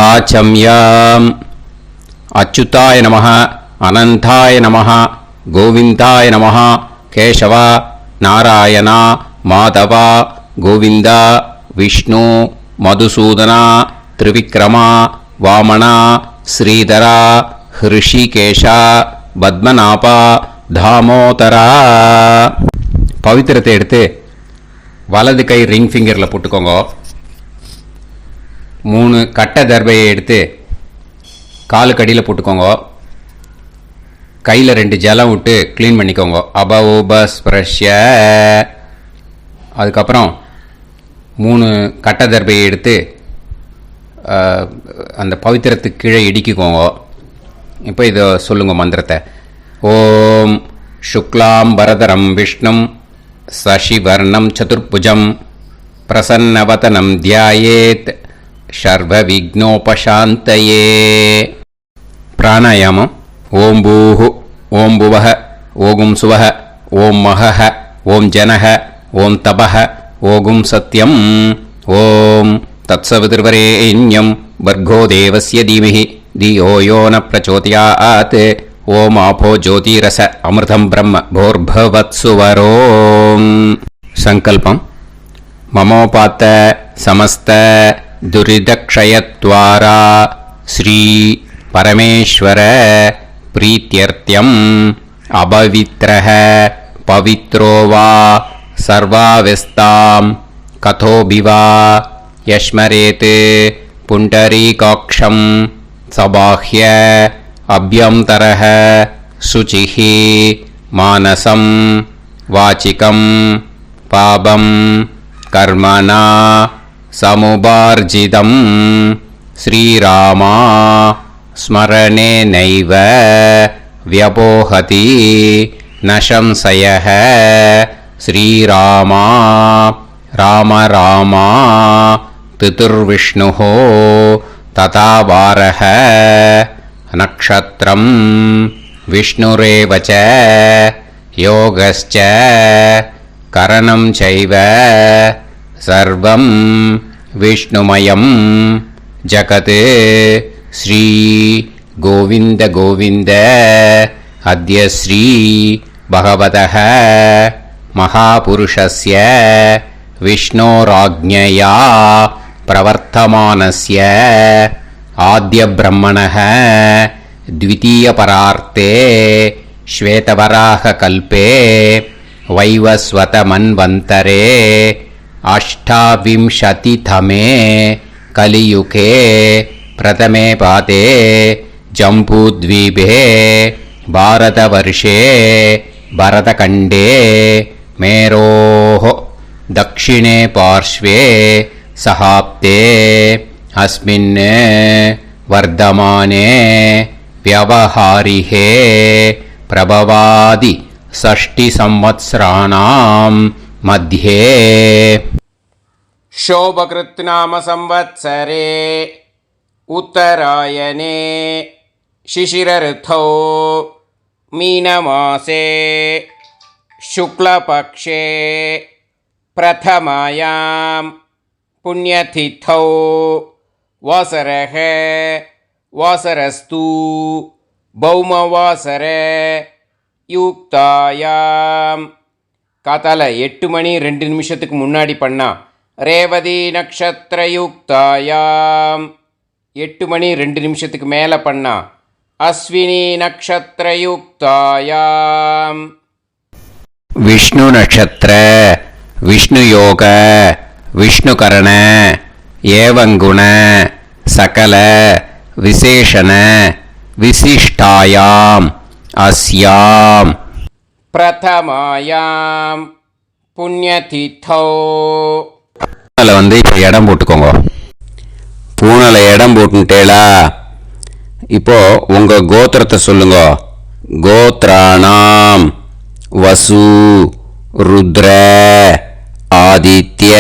ஆச்சம்யாம். அச்சுதாய நமः, அனந்தாய நமः, கோவிந்தாய நமः, கேசவா, நாராயணா, மாதவா, கோவிந்தா, விஷ்ணு, மதுசூதனா, திரிவிக்ரமா, வாமனா, ஸ்ரீதரா, ஹிருஷிகேஷா, பத்மநாபா, தாமோதரா. பவித்திரத்தை எடுத்து வலது கை ரிங் ஃபிங்கரில் போட்டுக்கோங்க. 3 கட்டை தர்பையை எடுத்து காலுக்கடியில் போட்டுக்கோங்க. கையில் 2 ஜலம் விட்டு க்ளீன் பண்ணிக்கோங்க. அபௌபஸ்பிரஷ்ய. அதுக்கப்புறம் 3 கட்டை தர்பையை எடுத்து அந்த பவித்திரத்துக்கு கீழே இடிக்கிக்கோங்க. இப்போ இதை சொல்லுங்க மந்திரத்தை. ஓம் சுக்லாம் வரதரம் விஷ்ணும் சசிவர்ணம் சதுர்புஜம் பிரசன்னவதனம் தியாயேத் சர்வ விக்னோபசாந்தயே. பிராணாயாமம். ஓம் பூஹு, ஓம் புவஹ, ஓகும் சுவஹ, ஓம் மஹஹ, ஓம் ஜனஹ, ஓம் தபஹ, ஓகும் சத்யம். ஓம் தத்சவிதுர்வரேண்யம் வர்கோ தேவஸ்ய தீமஹி தியோ யோ ந பிரச்சோதயாத். ஓம் ஆபோ ஜோதிரச அமிர்தம் பிரம்ம போர்பவத்சுவரோம். சங்கல்பம். மமோபாத்த சமஸ்த துரிதக்ஷயத்வாரா ஸ்ரீ பரமேஸ்வர பிரீத்யர்த்தியம் அபவித்ரஹ பவித்ரோ வா சர்வாவஸ்தாம் கதோபிவா யஸ்மரேத் புண்டரீகாக்ஷம் சபாஹ்ய அப்யந்தரஹ சுசிஹி மானசம் வாச்சிகம் பாபம் கர்மணா சமுபார்ஜிதம் ஸ்ரீராமா ஸ்மரணேனைவ வ்யபோஹதி நசம்சயஹ. ஸ்ரீராமா ராம ராமா பிதுர்விஷ்ணுஹோ ததா வாரஹ. நக்ஷத்ரம் விஷ்ணுரேவச யோகஸ்ச கரணம் சைவ சர்வம் விஷ்ணுமயம் ஜகத். ஸ்ரீ கோவிந்த கோவிந்த அத்ய ஸ்ரீ பகவதः மகாபுருஷஸ்ய விஷ்ணோராஜ்ஞயா பிரவர்த்தமானஸ்ய ஆத்ய பிரம்மணः த்விதீயபரார்த்தே ஸ்வேதவராக கல்பே வைவஸ்வத மன்வந்தரே அஷ்டாவிம்சதிதமே கலியுகே பிரதமே பாதே ஜம்பூத்வீபே பாரதவர்ஷே பரதகண்டே மேரோः தக்ஷிணே பார்ஷ்வே சஹாப்தே அஸ்மின் வர்தமானே व्यवहारिहे प्रभवादि षष्टि संवत्सराणां मध्ये. शोभकृत् नाम संवत्सरे उत्तरायणे शिशिर ऋतौ मीनमासे शुक्लपक्षे प्रथमायां पुण्यतिथौ वासरः வாசரஸ்து பௌமவாசர யுக்தாயாம். காத்தால 8 மணி 2 நிமிஷத்துக்கு முன்னாடி பண்ணா ரேவதி நக்ஷத்திர யுக்தாயாம். 8 மணி 2 நிமிஷத்துக்கு மேலே பண்ணா அஸ்வினி நக்ஷத்திர யுக்தாயாம். விஷ்ணு நக்ஷத்திர விஷ்ணு யோக விஷ்ணுகரண ஏவங்குண சகல விசேஷண விசிஷ்டாயாம் அஸ்யாம் பிரதமாயாம் புண்ணியதிதோ. இப்போ இடம் போட்டுக்கோங்க. பூனலை இடம் போட்டுட்டேளா? இப்போ உங்க கோத்திரத்தை சொல்லுங்க. கோத்ராணாம் வசு ருத்ர ஆதித்ய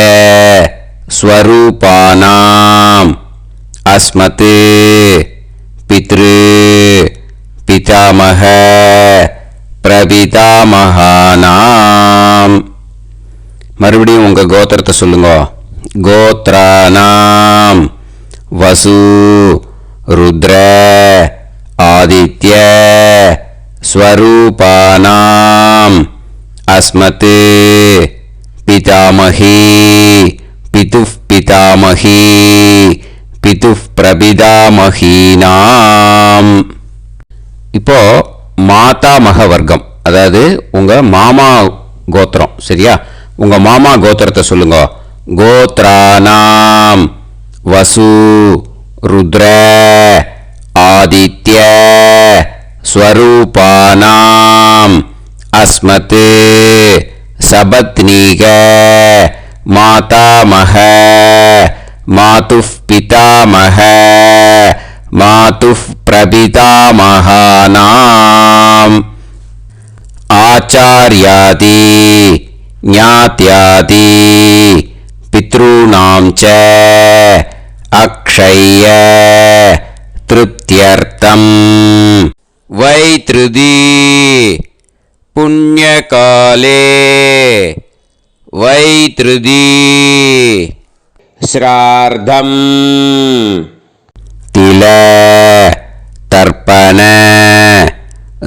ஸ்வரூபானாம் அஸ்மத் பித்ரு பிதாமக பிரபிதாமகானாம். மறுபடியும் உங்கள் கோத்திரத்தை சொல்லுங்க. கோத்ரானாம் வசு ருத்ர ஆதித்ய ஸ்வரூபானாம் அஸ்மத் பிதாமஹி பிதுஃப் பிதாமஹி பிதுஃப் பிரபிதாமஹீனாம். இப்போ மாதாமக வர்க்கம், அதாவது உங்க மாமா கோத்திரம், சரியா? உங்க மாமா கோத்திரத்தை சொல்லுங்க. கோத்ரானாம் வசு ருத்ர ஆதித்ய ஸ்வரூபானாம் அஸ்மத் சபத்னீக மாதாமக மாதுஃப் பிதாமக மாதுஃப் பிரபிதாமகானாம் ஆச்சார்யாதி ஞாத்யாதி பித்ருணாம் ச அக்ஷய திருப்தியர்த்தம் வைத்ருதி புண்ணியகாலே வைத்ருதி ஸ்ரார்த்தம் தில தர்ப்பண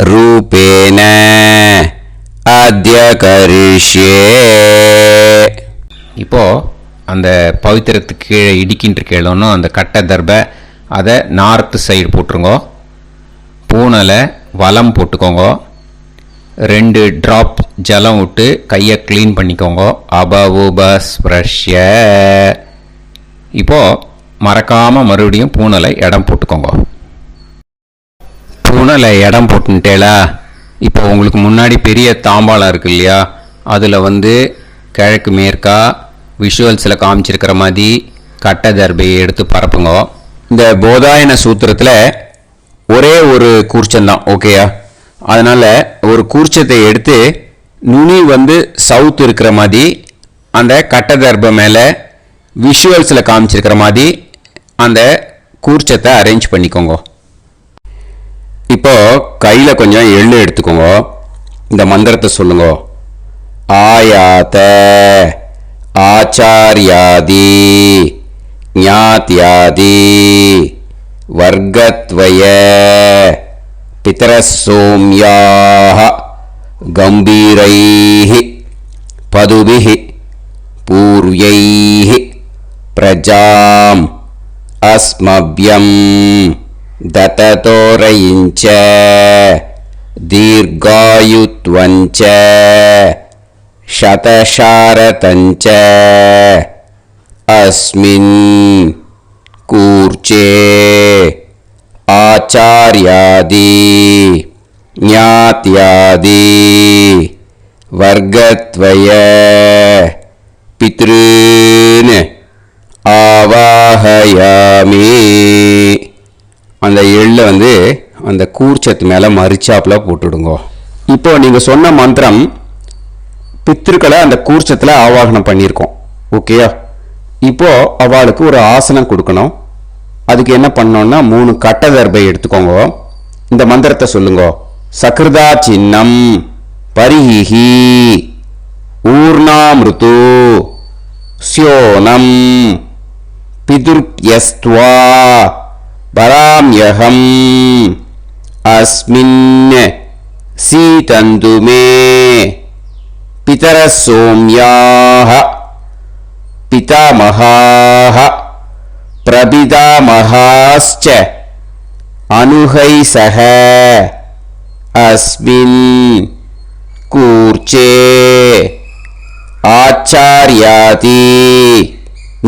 ரூபேன அத்ய கரிஷ்யே. இப்போ அந்த பவித்திரத்துக்கு கீழே இடிக்கின்ற கீழோன்னு அந்த கட்டை தர்ப அதை நார்த்து சைடு போட்டுருங்கோ. பூனலை வலம் போட்டுக்கோங்க. 2 ட்ராப் ஜலம் விட்டு கையை க்ளீன் பண்ணிக்கோங்க. அபவுபஸ்ப்ரஷ்ய. இப்போ மறக்காம மறுபடியும் பூனலை இடம் போட்டுக்கோங்க. பூனலை இடம் போட்டுட்டேலா, இப்போ உங்களுக்கு முன்னாடி பெரிய தாம்பாளம் இருக்கு இல்லையா, அதில் கிழக்கு மேற்கா விஷுவல்ஸில் காமிச்சிருக்கிற மாதிரி கட்டை தர்பையை எடுத்து பரப்புங்க. இந்த போதாயன சூத்திரத்தில் ஒரே ஒரு கூர்ச்சந்தான், ஓகேயா? அதனால் ஒரு கூர்ச்சத்தை எடுத்து நுனி சவுத் இருக்கிற மாதிரி அந்த கட்டை தர்பை மேலே விஷுவல்ஸில் காமிச்சிருக்கிற மாதிரி அந்த கூர்ச்சத்தை அரேஞ்ச் பண்ணிக்கோங்க. இப்போ கையில் கொஞ்சம் எள்ளு எடுத்துக்கோங்க. இந்த மந்திரத்தை சொல்லுங்க. ஆயாத ஆச்சார்யாதி ஞாத்யாதி வர்க்கத்வய பிதரசோம்யாஹ கம்பீரைஹ பதுபிஹ பூர்வைஹ பிரஜாம் அஸ்மப்யம் தததோரயிஞ்ச தீர்காயுத்வஞ்ச சதசாரதஞ்ச அஸ்மின் கூர்ச்சே ஆச்சார்யாதி ஞாத்யாதி வர்க்கத்வய பித்ருன் ஆவாஹயாமி. அந்த எள்ளை அந்த கூர்ச்சத்து மேலே மரிச்சாப்பில் போட்டுடுங்க. இப்போ நீங்கள் சொன்ன மந்திரம் பித்ருக்களை அந்த கூர்ச்சத்தில் ஆவாகனம் பண்ணியிருக்கோம், ஓகேயா? இப்போ அவளுக்கு ஒரு ஆசனம் கொடுக்கணும். அதுக்கு என்ன பண்ணோம்னா 3 கட்டை தர்பை எடுத்துக்கோங்க. இந்த மந்திரத்தை சொல்லுங்க. சக்ருதா சின்னம் பரிஹி ஊர்ணாமிருத்து ஸ்யோனம் பிதுர்யஸ்த்வா பராம்யகம் அஸ்மின் சீதந்து மே பிதரசோம்யாஹ பிதாமஹாஹ பிரபிதாமஹாஸ்ச அனுஹைசஹ அஸ்மின் கூர்ச்சே ஆச்சார்யாதி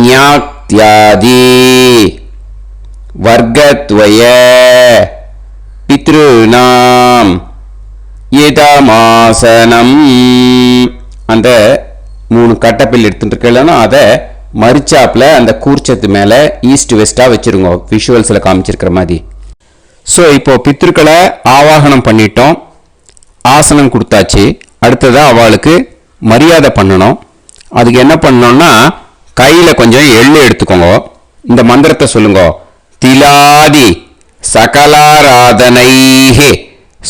ஞாத்யாதி வர்க்கத்வய பித்ருநாம் இதமாசனம். அந்த 3 கட்டப்பில் எடுத்துட்டு இருக்கலன்னா அதை மரிச்சாப்பில் அந்த கூர்ச்சத்து மேலே ஈஸ்ட் வெஸ்ட்டாக வச்சுருங்க, விஷுவல்ஸில் காமிச்சிருக்கிற மாதிரி. ஸோ இப்போ பித்ருக்களை ஆவாகனம் பண்ணிட்டோம், ஆசனம் கொடுத்தாச்சு. அடுத்ததாக அவளுக்கு மரியாதை பண்ணணும். அதுக்கு என்ன பண்ணணும்னா கையில் கொஞ்சம் எள்ளு எடுத்துக்கோங்க. இந்த மந்திரத்தை சொல்லுங்க. திலாதி சகலாராதனைஹே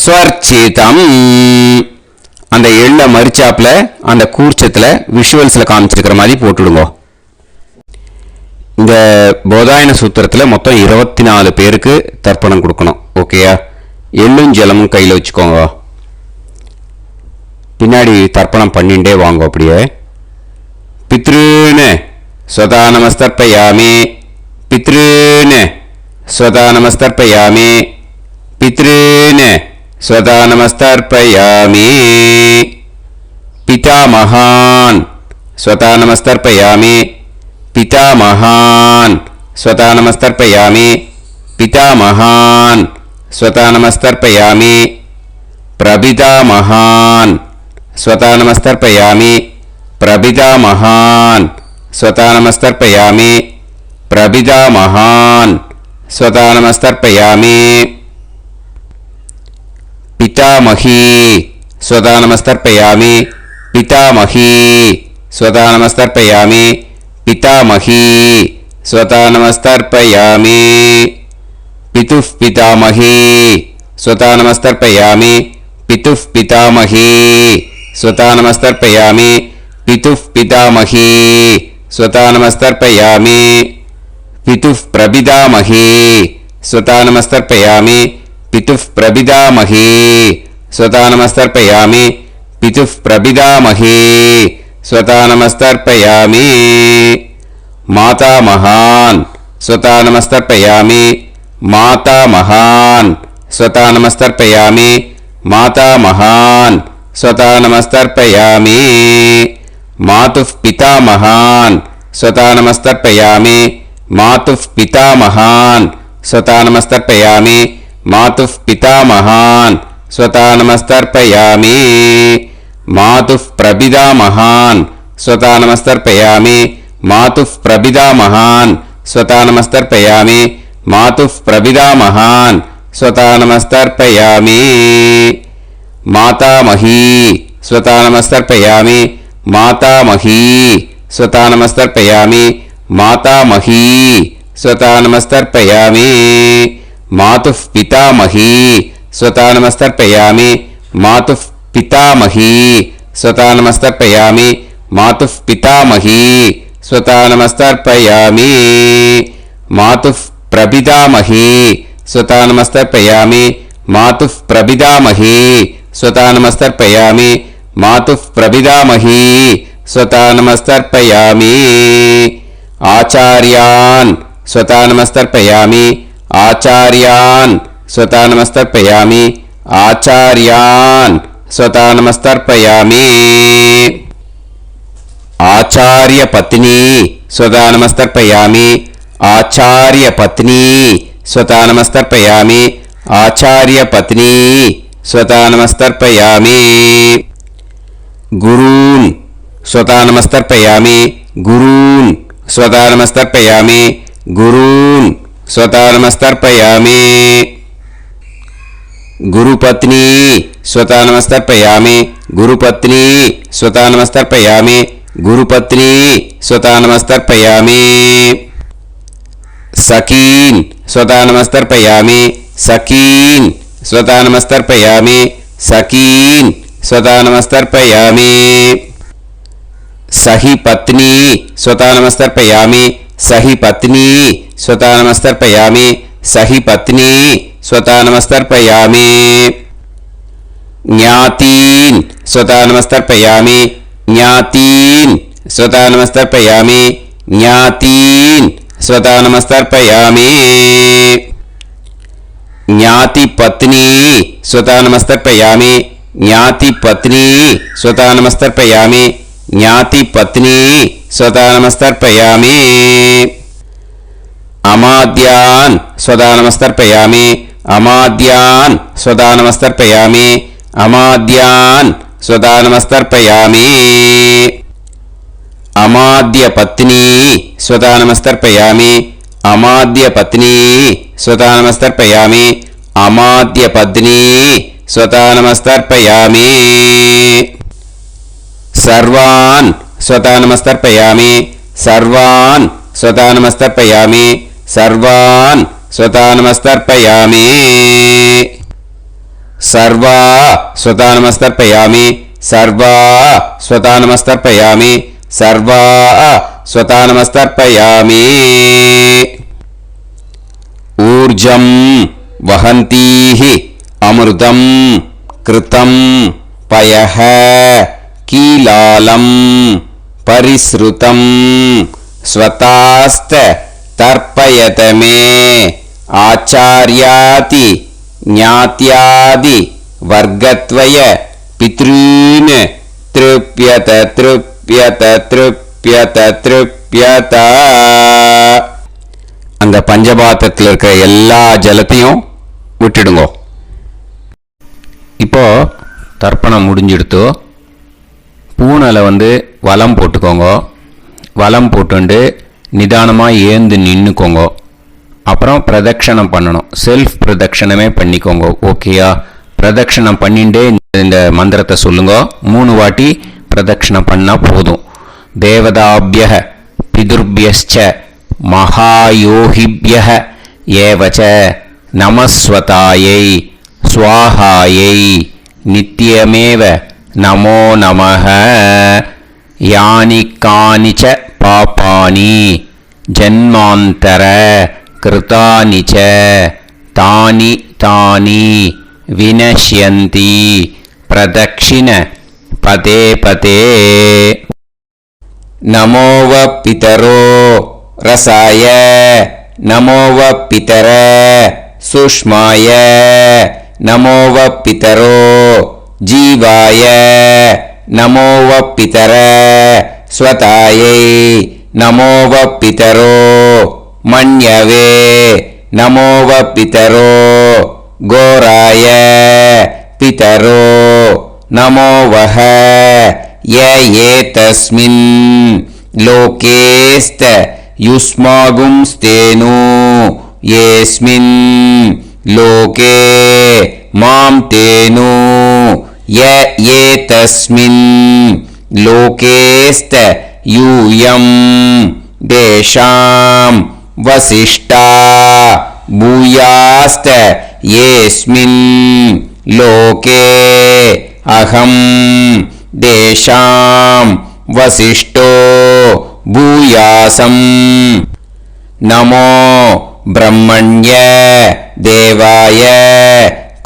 ஸ்வர்ச்சிதம். அந்த எள்ளை மரிச்சாப்பில் அந்த கூர்ச்சத்தில் விஷுவல்ஸில் காமிச்சிருக்கிற மாதிரி போட்டுடுங்க. இந்த போதாயன சூத்திரத்தில் மொத்தம் 24 பேருக்கு தர்ப்பணம் கொடுக்கணும். ஓகேயா? எள்ளும் ஜலமும் கையில் வச்சுக்கோங்க. பின்னாடி தர்ப்பணம் பண்ணிண்டே வாங்க. அப்படியே பித்ருன்னு ஸ்வதா நமஸ்தர்ப்பயாமி, பித்ருன்னு ஸ்வதா நமஸ்தர்ப்பயாமி, பித்ருன்னு ஸ்வதா நமஸ்தர்ப்பயாமி, பிதாமகான் ஸ்வதா நமஸ்தர்ப்பயாமி, பிதாமகான் ஸ்வதா நமஸ்தர்ப்பயாமி, பிதாமகான் ஸ்வதா நமஸ்தர்ப்பயாமி, பிரபிதாமகான் ஸ்வதா நமஸ்தர்ப்பயாமி, பிரபிதாமகான் ஸ்வதா நமஸ்தர்ப்பயாமி, பிரபிதாமகான் ஸ்வதா நமஸ்தர்ப்பயாமி, பிதாமகி ஸ்வதா நமஸ்தர்ப்பயாமி, பிதாமகி ஸ்வதா நமஸ்தர்ப்பயாமி, பிதாமகி ஸ்வதா நமஸ்தர்ப்பயாமி, பிதுः பிதாமகி ஸ்வதா நமஸ்தர்ப்பயாமி, பிதுः பிதாமகி ஸ்வதா நமஸ்தர்ப்பயாமி, பிதுः பிதாமகி ஸ்வதா நமஸ்தர்ப்பயாமி, பிதுः பிரபிதாமகி ஸ்வதா நமஸ்தர்ப்பயாமி, பிதுः பிரபிதாமகி ஸ்வதா நமஸ்தர்ப்பயாமி, பிதுः பிரபிதாமகி ஸ்வதா நமஸ்தர்ப்பயாமி, மாதாமகான் ஸ்வதா நமஸ்தர்ப்பயாமி, மாதாமகான் ஸ்வதா நமஸ்தர்ப்பயாமி, மாதாமகான் ஸ்வதா நமஸ்தர்ப்பயாமி, மாதுः பிதாமகான் ஸ்வதா நமஸ்தர்ப்பயாமி, மாதுः பிதாமகான் ஸ்வதா நமஸ்தர்ப்பயாமி, மாதுः பிதாமகான் ஸ்வதா நமஸ்தர்ப்பயாமி, மாதுः பிரபிதாமகான் ஸ்வதா நமஸ்தர்ப்பயாமி, மாதுः பிரபிதாமகான் ஸ்வதா நமஸ்தர்ப்பயாமி, மாதுः பிரபிதாமகான் ஸ்வதா நமஸ்தர்ப்பயாமி, மாதாமகி ஸ்வதா நமஸ்தர்ப்பயாமி, மாதாமகி ஸ்வதா நமஸ்தர்ப்பயாமி, மாதாமகி ஸ்வதா நமஸ்தர்ப்பயாமி, மாதுः பிதாமகி ஸ்வதா நமஸ்தர்ப்பயாமி, மாதுः பிதாமகி ஸ்வதா நமஸ்தர்ப்பயாமி, மாதுः பிதாமகி ஸ்வதா நமஸ்தர்ப்பயாமி, மாதுः பிரபிதாமகி ஸ்வதா நமஸ்தர்ப்பயாமி, மாதுः பிரபிதாமகி ஸ்வதா நமஸ்தர்ப்பயாமி, மாதுः பிரபிதாமகி ஸ்வதா நமஸ்தர்ப்பயாமி, ஆச்சார்யான் ஸ்வதா நமஸ்தர்ப்பயாமி, ஆச்சார்யான் ஸ்வதா நமஸ்தர்ப்பயாமி, ஆச்சார்யான் ஸ்வதா நமஸ்தர்ப்பயாமி, ஆச்சார்ய பத்னி ஸ்வதா நமஸ்தர்ப்பயாமி, ஆச்சார்ய பத்னி ஸ்வதா நமஸ்தர்ப்பயாமி, ஆச்சார்ய பத்னி ஸ்வதா நமஸ்தர்ப்பயாமி, குரூன் ஸ்வதா நமஸ்தர்ப்பயாமி, குரூன் ஸ்வதா நமஸ்தர்ப்பயாமி, குரூன் ஸ்வதா நமஸ்தர்ப்பயாமி, குருபத்னி ஸ்வதா நமஸ்தர்ப்பயாமி, குருபத்னி ஸ்வதா நமஸ்தர்ப்பயாமி, குருபத்னி ஸ்வதா நமஸ்தர்ப்பயாமி, சகீன் ஸ்வதா நமஸ்தர்ப்பயாமி, சகீன் ஸ்வதா நமஸ்தர்ப்பயாமி, சகீன் ஸ்வதா நமஸ்தர்ப்பயாமி, சஹி பத்னி ஸ்வதா நமஸ்தர்ப்பயாமி, சஹி பத்னி ஸ்வதா நமஸ்தர்ப்பயாமி, சஹி பத்னி ஸ்வதா நமஸ்தர்ப்பயாமி, ஞாதீன் ஸ்வதா நமஸ்தர்ப்பயாமி, ஞாதீன் ஸ்வதா நமஸ்தர்ப்பயாமி, ஞாதீன் ஸ்வதா நமஸ்தர்ப்பயாமி, ஞாதி பத்னி ஸ்வதா நமஸ்தர்ப்பயாமி, ஞாதி பத்னி ஸ்வதா நமஸ்தர்ப்பயாமி, ஞாதி பத்னி ஸ்வதா நமஸ்தர்ப்பயாமி, அமாத்யான் ஸ்வதா நமஸ்தர்ப்பயாமி, அமாத்யான் ஸ்வதா நமஸ்தர்ப்பயாமி, அமாத்யான் ஸ்வதா நமஸ்தர்ப்பயாமி, அமாத்ய பத்னி ஸ்வதா நமஸ்தர்ப்பயாமி, அமாத்ய பத்னி ஸ்வதா நமஸ்தர்ப்பயாமி, அமாத்ய பத்னி ஸ்வதா நமஸ்தர்ப்பயாமி, சர்வான் ஸ்வதா நமஸ்தர்ப்பயாமி, சர்வான் ஸ்வதா நமஸ்தர்ப்பயாமி, சர்வான் ஸ்வதா நமஸ்தர்ப்பயாமி, சர்வா ஸ்வதா நமஸ்தர்ப்பயாமி, சர்வா ஸ்வதா நமஸ்தர்ப்பயாமி, சர்வா स्वतानमस्तर्पयामि ऊर्जं वहन्तीः अमृतं कृतं पयः कीलालं परिसृतं स्वतास्त तर्पयत मे आचार्याति ज्ञात्यादि वर्गत्वय पितॄन् तृप्यत तृप्यत तृप्यत तृप्यत. அந்த பஞ்சபாத்திரத்தில் இருக்கிற எல்லா ஜலத்தையும் விட்டுடுங்க. இப்போ தர்ப்பணம் முடிஞ்சிடுத்து. பூனலை வலம் போட்டுக்கோங்க. வலம் போட்டுண்டு நிதானமாக ஏந்து நின்றுக்கோங்க. அப்புறம் பிரதட்சணம் பண்ணணும். செல்ஃப் பிரதட்சணமே பண்ணிக்கோங்க. ஓகேயா? பிரதட்சணம் பண்ணிண்டே இந்த மந்திரத்தை சொல்லுங்க. 3 வாட்டி பிரதட்சணம் பண்ணால் போதும். தேவதாபிய பிதுர்பியஸ்ச மகாயோகிபிய ஏவச நமஸ்வதாயை ஸ்வாஹாயை நித்யமேவ நமோ நமஹ. யானி கானிச்ச பாபானி ஜன்மாந்தர கிருதானிச்ச தானி தானி வினஷ்யந்தி பிரதக்ஷிண பதே பதே. நமோவ பிதரோ ரசாய நமோவ பிதர சுஷ்மாய நமோவ பிதரோ ஜீவாய நமோவ பிதர ஸ்வதாயை நமோவ பிதரோ மன்யவே நமோவ பிதரோ கோராய பிதரோ நமோவஹ ய ஏதஸ்மின் லோகேஸ்த யுஸ்மாகும்ஸ்தேனு ஏஸ்மின் லோகே மாம் தேனு ய ஏதஸ்மின் லோகேஸ்த யூயம் தேஷாம் வசிஷ்டா பூயாஸ்த ஏஸ்மின் லோகே அகம் தேஷாம் வசிஷ்டோ பூயாசம். நமோ பிரம்மண்ய தேவாய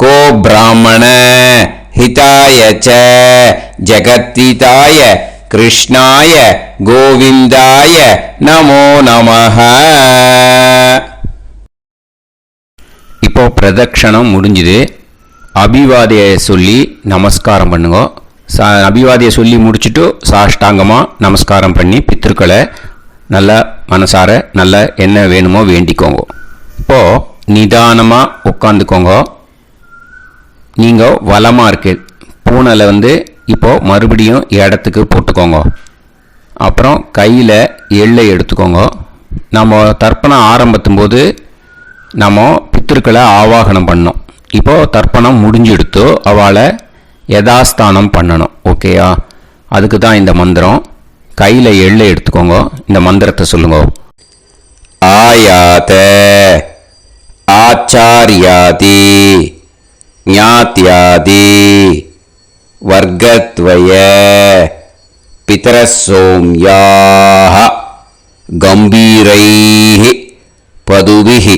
கோ பிராமண ஹிதாய ச ஜகத்ஹிதாய கிருஷ்ணாய கோவிந்தாய நமோ நமஹ. இப்போ பிரதட்சணம் முடிஞ்சுது. அபிவாதியை சொல்லி நமஸ்காரம் பண்ணுங்க. அபிவாதியை சொல்லி முடிச்சுட்டு சாஷ்டாங்கமாக நமஸ்காரம் பண்ணி பித்திருக்களை நல்லா மனசார நல்லா என்ன வேணுமோ வேண்டிக்கோங்க. இப்போது நிதானமாக உட்காந்துக்கோங்க. நீங்கள் வலமாக இருக்கு பூனலை இப்போது மறுபடியும் இடத்துக்கு போட்டுக்கோங்க. அப்புறம் கையில் எள்ளை எடுத்துக்கோங்க. நம்ம தர்ப்பணம் ஆரம்பித்தும் போது நம்ம பித்திருக்களை ஆவாகனம் பண்ணோம். இப்போது தர்ப்பணம் முடிஞ்செடுத்து அவளை யதாஸ்தானம் பண்ணணும். ஓகேயா? அதுக்கு தான் இந்த மந்திரம். கையில் எள்ளை எடுத்துக்கோங்க. இந்த மந்திரத்தை சொல்லுங்க. ஆயாத ஆச்சாரியாதி ஞாத்யாதி வர்க்கத்வய பிதரசோம்யாஹ கம்பீரைஹி பதுபிஹி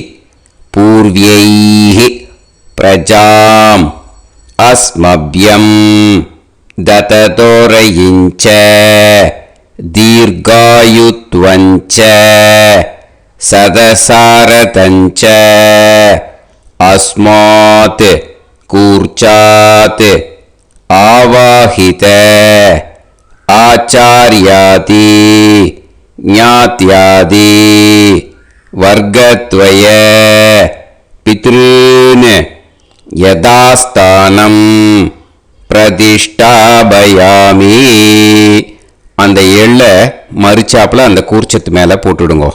பூர்வ்யைஹி பிரஜாம் அஸ்மப்யம் தததோரயிஞ்ச தீர்காயுத்வஞ்ச சதசாரதஞ்ச அஸ்மாத் கூர்ச்சாத் ஆவாஹித ஆச்சார்யாதி ஞாத்யாதி வர்க்கத்வய பித்ருன் யதாஸ்தானம் பிரதிஷ்டாபயாமி. அந்த எள்ளை மறிச்சாப்புல அந்த கூர்ச்சத்து மேலே போட்டுடுங்க.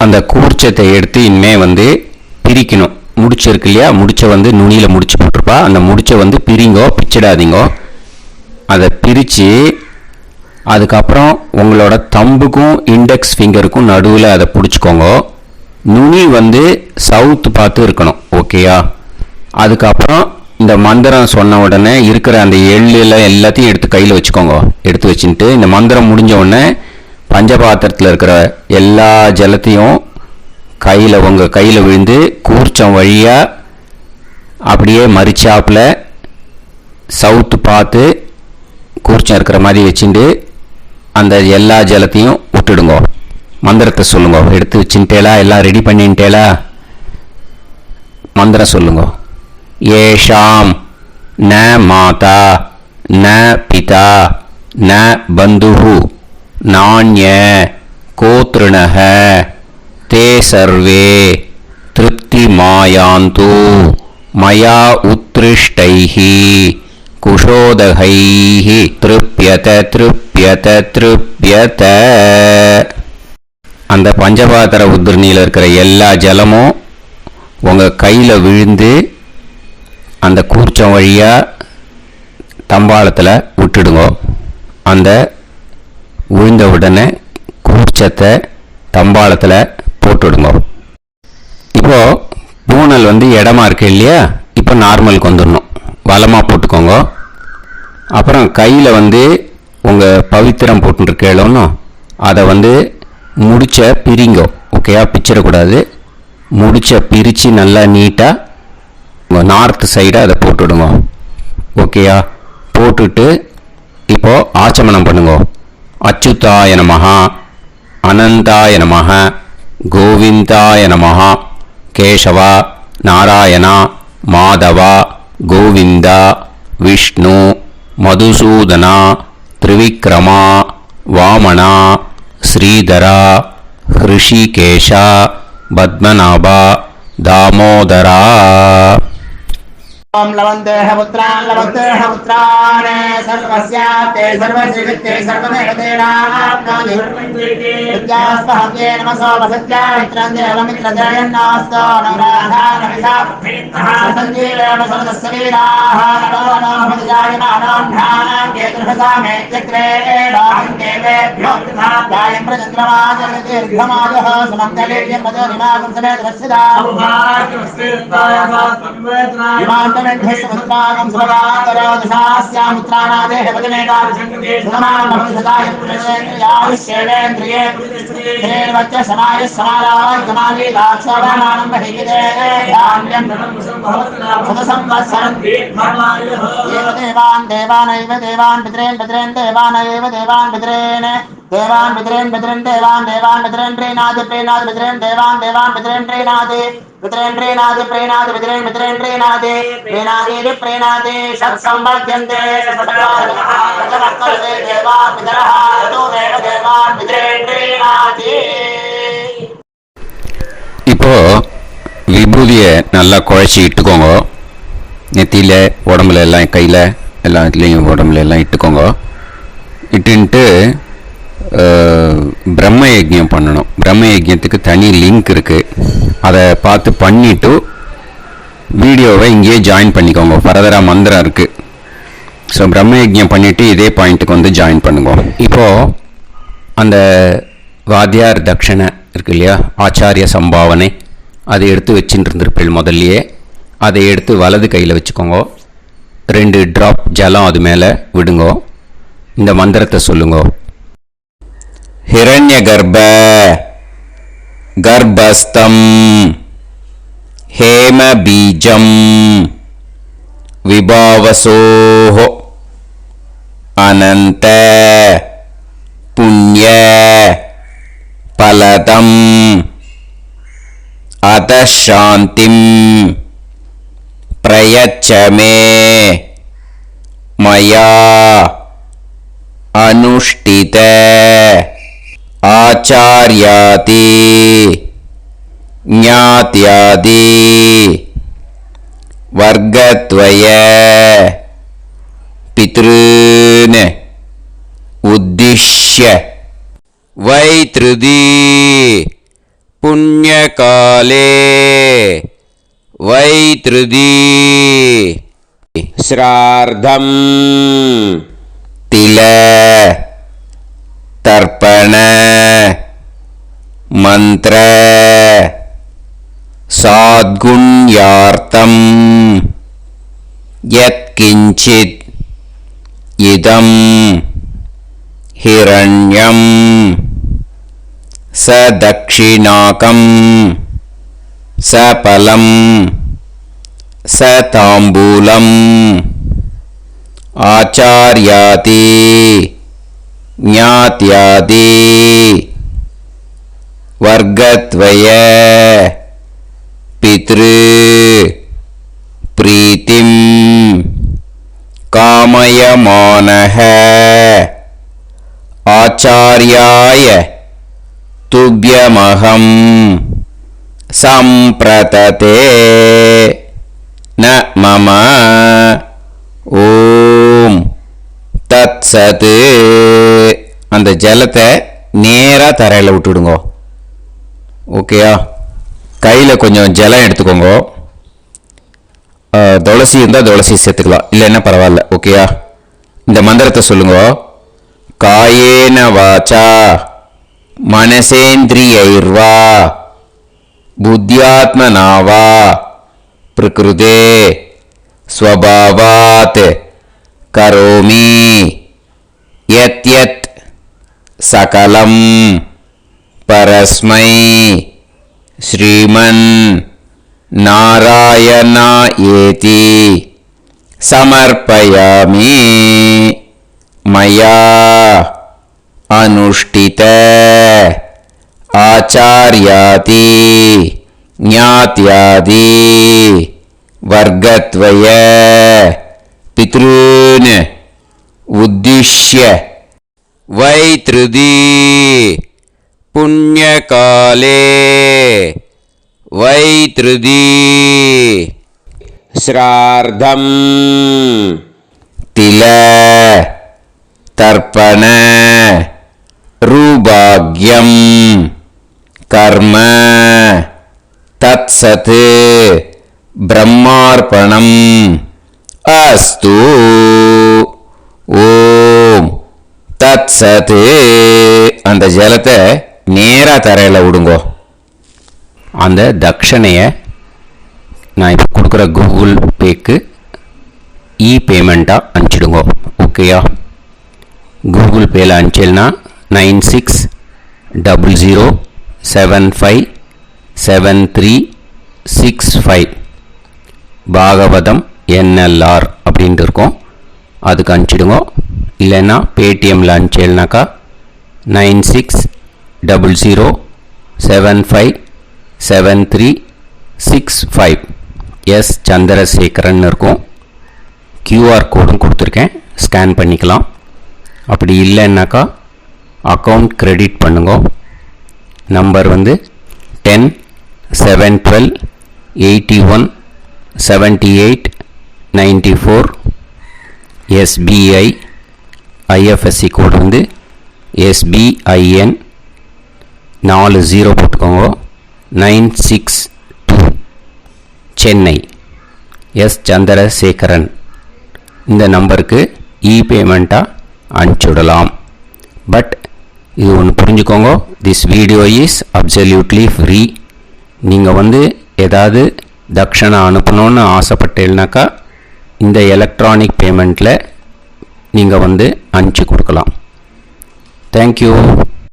அந்த கூர்ச்சத்தை எடுத்து இனிமே பிரிக்கணும். முடிச்சிருக்கு இல்லையா? முடிச்ச நுனியில் முடிச்சு போட்டிருப்பா. அந்த முடிச்ச பிரிங்கோ, பிச்சிடாதீங்கோ. அதை பிரித்து அதுக்கப்புறம் உங்களோட தம்புக்கும் இண்டெக்ஸ் ஃபிங்கருக்கும் நடுவில் அதை பிடிச்சிக்கோங்க. நுனி சவுத்து பார்த்து இருக்கணும். ஓகேயா? அதுக்கப்புறம் இந்த மந்திரம் சொன்ன உடனே இருக்கிற அந்த எள்ளில் எல்லாத்தையும் எடுத்து கையில் வச்சுக்கோங்க. எடுத்து வச்சுட்டு இந்த மந்திரம் முடிஞ்ச உடனே பஞ்சபாத்திரத்தில் இருக்கிற எல்லா ஜலத்தையும் உங்கள் கையில் விழுந்து கூர்ச்சம் வழியாக அப்படியே மறிச்சாப்பில் சவுத்து பார்த்து கூர்ச்சம் இருக்கிற மாதிரி வச்சுட்டு அந்த எல்லா ஜலத்தையும் விட்டுடுங்க. மந்திரத்தை சொல்லுங்க. எடுத்து வச்சுட்டேலா? எல்லாம் ரெடி பண்ணிட்டேலா? மந்திரம் சொல்லுங்க. ஏஷாம் ந மாதா ந பிதா ந பந்துஹு நாண்ய கோத்ருணஹ தே சர்வே திருப்தி மாயாந்து மயா உத்ருஷ்டைஹி குஷோதகைஹி திருப்யத திருப்யத திருப்யத. அந்த பஞ்சபாத்திர உதிரணியில் இருக்கிற எல்லா ஜலமும் உங்கள் கையில் விழுந்து அந்த கூர்ச்சம் வழியாக தம்பாளத்தில் விட்டுடுங்க. அந்த விழுந்த உடனே கூர்ச்சத்தை தம்பாளத்தில் போட்டுடுங்க. இப்போது பூனல் இடமா இருக்கு இல்லையா? இப்போ நார்மலுக்கு வந்துடணும். வலமாக போட்டுக்கோங்க. அப்புறம் கையில் உங்கள் பவித்திரம் போட்டுருக்கேளோன்னு அதை முடிச்ச பிரிங்கோ. ஓகேயா? பிச்சிடக்கூடாது. முடிச்ச பிரித்து நல்லா நீட்டாக உங்கள் நார்த் சைடை அதை போட்டுவிடுங்க. ஓகேயா? போட்டுட்டு இப்போது ஆச்சமனம் பண்ணுங்க. அச்சுதாய நமஹ அனந்தாய நமஹ கோவிந்தாய நமஹ கேசவா நாராயணா மாதவா கோவிந்தா விஷ்ணு மதுசூதனா திரிவிக்ரமா வாமனா ஸ்ரீதரா ஹிருஷிகேஷா பத்மநாபா தாமோதரா. ओम लवन्तेह पुत्रान् सर्वस्याते सर्वश्रीवित्ते सर्वदेवतेनाप्नोति विद्यास्पहव्ये नमसो वसत्या मित्रं देवमित्रजयन्नास्तो नवराधानविषासञ्जीवेम समदस्सवीराः नमो नमः जायमानां केतुर्भसामे चक्रे देवेभ्यो जायं प्रचन्द्रमाजलदीर्घमाजः समङ्गलेयं मदोनिमागं समेत रक्षिता विमानमेघस्वत्रागं स्वरान्तरादशास्यामुत्रानादेह वदनेताभिसङ्गते समानमभिसदाय पुरुषेन्द्रियाविश्येन्द्रिये धेर्वच्च समाय समाराय समागे दाक्षावानानं बहिगिदे धान्यं सदसंवत्सरं एव देवान् पितरेन् देवानैव देवान् पितरेन् देवान् पितरेन् प्रेणादि पितरेन् देवान् पितरेन् प्रेणादि प्रेणादि षट्संवर्ध्यन्ते देवान् पितरः ततोमेव देवान् पितरेन् प्रेणादि. இப்போ விபூதியை நல்லா குழைச்சி இட்டுக்கோங்க. நெத்தியில் உடம்புல எல்லாம் கையில் எல்லா இதுலேயும் உடம்புல எல்லாம் இட்டுக்கோங்க. இட்டுன்ட்டு பிரம்ம யஜ்யம் பண்ணணும். பிரம்ம யஜ்யத்துக்கு தனி லிங்க் இருக்குது. அதை பார்த்து பண்ணிவிட்டு வீடியோவை இங்கேயே ஜாயின் பண்ணிக்கோங்க. ஃபர்தராக மந்திரம் இருக்குது. ஸோ பிரம்ம யஜ்யம் பண்ணிவிட்டு இதே பாயிண்ட்டுக்கு ஜாயின் பண்ணுங்க. இப்போது அந்த வாத்தியார் தட்சணை இருக்கு இல்லையா, ஆச்சாரிய சம்பாவனை, அதை எடுத்து வச்சுட்டு இருந்திருப்பேன் முதல்லையே. அதை எடுத்து வலது கையில் வச்சுக்கோங்க. 2 ட்ராப் ஜலம் அது மேலே விடுங்க. இந்த மந்திரத்தை சொல்லுங்க. ஹிரண்ய கர்ப்ப கர்ப்பஸ்தம் ஹேம பீஜம் விபாவசோஹ அனந்த புண்ணிய பலதம் அதசாந்திம் பிரயச்சமே மயா அனுஷ்டித ஆச்சார்யாதி ஞாத்யாதி வர்க்கத்வய பித்ருன் உத்திஷ்ய வைத்ருதி புண்ணியகாலே வைத்ருதி ஸ்ரார்த்தம் தில தர்ப்பண மந்திர சாத்குண்யார்த்தம் யத்கிஞ்சித் இதம் ஹிரண்யம் சதக்ஷிணாகம் சபலம் சதாம்பூலம் ஆச்சார்யாதி ஞாத்யாதி வர்க்கத்வய பித்ரு பிரீத்திம் காமயமானஹ ஆச்சார்யாய துப்யமஹம் சம்பிரததே ந மம ஓம் தத்சத். அந்த ஜலத்தை நேராக தரையில் விட்டுடுங்க. ஓகேயா? கையில் கொஞ்சம் ஜலம் எடுத்துக்கோங்க. துளசி இருந்தால் துளசி சேர்த்துக்கலாம், இல்லைன்னா பரவாயில்ல. ஓகேயா? இந்த மந்திரத்தை சொல்லுங்க. காயேன வாச்சா மனசேந்திரியைர்வா புத்தியாத்மனாவா பிரகிருதே ஸ்வபாவாத் கரோமி யத் யத் சகலம் பரஸ்மை ஸ்ரீமன் நாராயணா ஏதி சமர்ப்பயாமி மயா அனுஷ்டித ஆச்சார்யாதி ஞாத்யாதி வர்க்கத்வய பித்ருன் உத்திஷ்ய வைத்ருதி புண்ணியகாலே வைத்ருதி ஸ்ரார்த்தம் தில தர்ப்பண ரூபாக்யம் கர்ம தத்சத் பிரம்மார்ப்பணம் அஸ்து. ஓம் தத்சத். அந்த ஜலத்தை நேராக தரையில் விடுங்கோ. அந்த தட்சணையை நான் இப்போ கொடுக்குற கூகுள் பேக்கு பேமெண்ட்டாக அனுப்பிச்சிடுங்கோ. ஓகேயா? கூகுள் பேயில் அனுப்பிச்சல்னா 9600757365 பாகவதம் NLR அப்படின்ட்டு இருக்கோம். அதுக்கு அனுப்பிச்சிடுங்க. இல்லைன்னா பேடிஎம்மில் அனுப்பிச்சல்னாக்கா 9600757365 எஸ் சந்திரசேகரன் இருக்கும். QR கோடும் கொடுத்துருக்கேன், ஸ்கேன் பண்ணிக்கலாம். அப்படி இல்லைன்னாக்கா அக்கௌண்ட் கிரெடிட் பண்ணுங்க. நம்பர் வந்து 10-7-12-81-78-94. SBI IFSC கோடு வந்து SBIN 40 போட்டுக்கோங்க. 962 சென்னை. எஸ் சந்திரசேகரன். இந்த நம்பருக்கு பேமெண்ட்டாக அனுப்பிச்சுடலாம். பட் இது ஒன்று புரிஞ்சுக்கோங்க, this video is absolutely free. நீங்கள் வந்து ஏதாவது தட்சணை அனுப்பணும்னு ஆசைப்பட்டீங்கன்னாக்கா இந்த எலக்ட்ரானிக் பேமெண்ட்டில் நீங்கள் வந்து அனுப்பிச்சி கொடுக்கலாம். தேங்க்யூ.